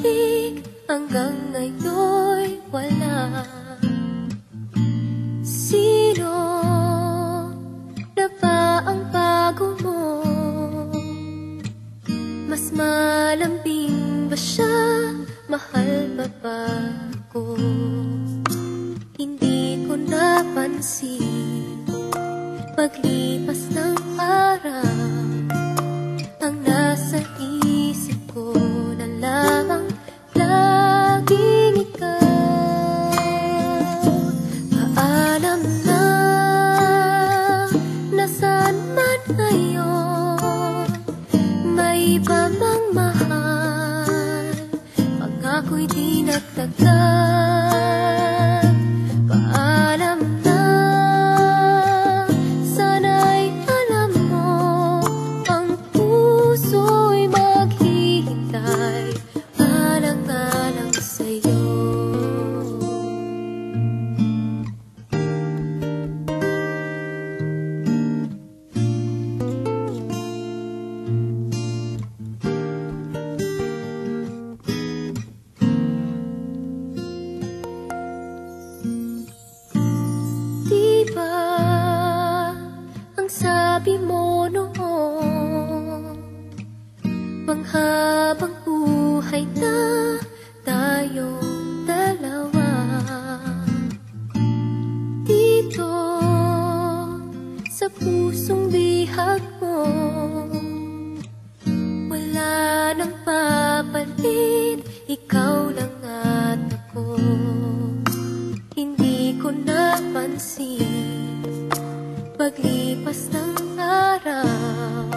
pagbabalik hanggang ngayon'y wala. Sino na ba ang bago mo? Mas malambing ba siya? Mahal pa ba ako? Hindi ko napansin paglipas ng araw. Ang nasa isip ko na lamang laging ikaw. Paalam na, nasaan man ngayon, may iba mang mahal, pag-ako'y di nagtagdag. Paalam na, sana'y alam mo, ang puso'y maghihintay alang-alang sa'yo. Diba ang sabi mo noon, panghabang buhay na tayong dalawa. Dito sa pusong bihag mo, wala nang papalit, ikaw lang at ako. Hindi ko napansin paglipas ng araw.